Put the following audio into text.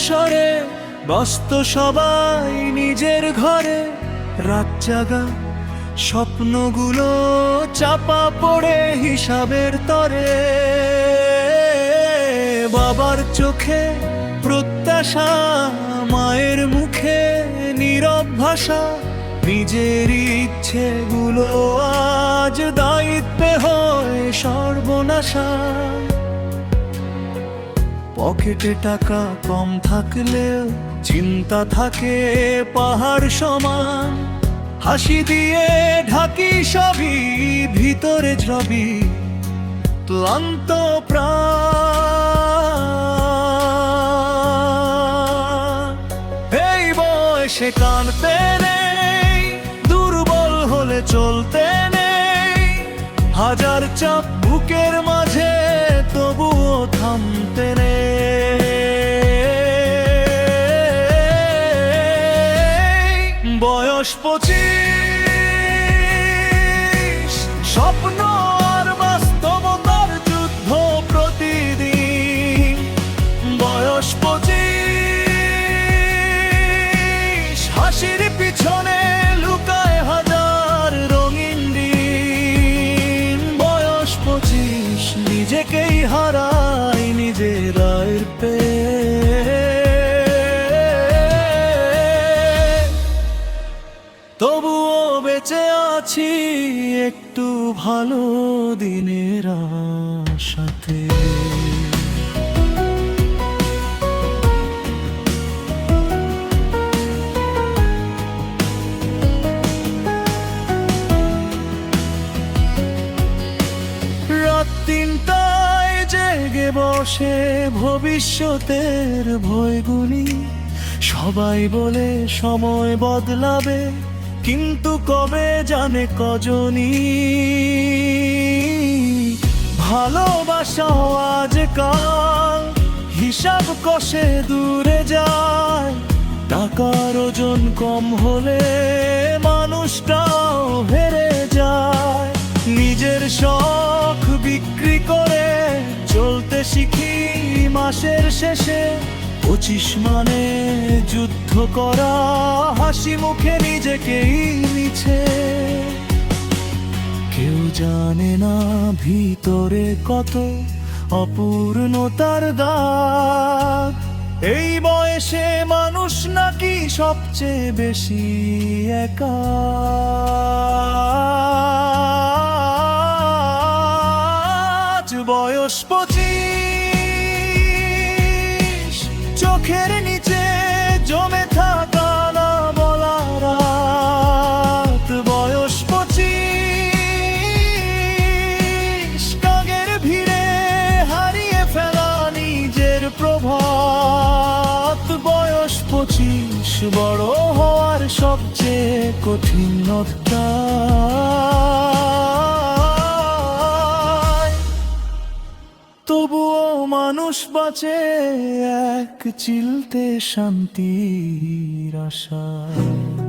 অবসরে ব্যস্ত সবাই নিজের ঘরে, রাত জাগা স্বপ্নগুলো চাপা পড়ে হিসাবের তরে। বাবার চোখে প্রত্যাশা, মায়ের মুখে নীরব ভাষা, নিজের ইচ্ছেগুলো আজ দায়িত্বে হয় সর্বনাশা। পকেটে টাকা কম থাকলেও চিন্তা থাকে পাহাড় সমান, হাসি দিয়ে ঢাকি সবই, ভিতরে ছবি ক্লান্ত প্রাণ। এই বয়সে কাঁদতে নেই, দুর্বল হলে চলতে নেই, হাজার চাপ বুকের মাঝে তবুও থামতে নেই। বয়স 25, স্বপ্ন আর বাস্তবতার যুদ্ধ প্রতিদিন। বয়স 25, হাসির পিছনে লুকায় হাজার রঙিন দিন। বয়স 25, নিজেকেই হারাই নিজের রায়ের তবুও বেঁচে আছি একটু ভালো দিনের আশাতে। রাত 3টায় জেগে বসে ভবিষ্যতের ভয়গুলি, সবাই বলে সময় বদলাবে, কিন্তু কবে জানে কজনই। ভালোবাসাও আজকাল হিসাব কষে দূরে যায়, টাকার ওজন কম হলে মানুষটাও হেরে যায়। নিজের শখ বিক্রি করে চলতে শিখি মাসের শেষে, 25 মানে যুদ্ধ করা, হাসি মুখে নিজেকেই মিছে। কেউ জানে না ভিতরে কত অপূর্ণতার দাগ। এই বয়সে মানুষ নাকি সবচেয়ে বেশি একা। বয়স 25, চোখের নিচে জমে থাকা না বলা রাত। বয়স 25, কাগের ভিড়ে হারিয়ে ফেলা নিজের প্রভাত। বয়স 25, বড় হওয়ার সবচেয়ে কঠিন অধ্যায়। তবুও মানুষ বাঁচে এক চিলতে শান্তির আশায়।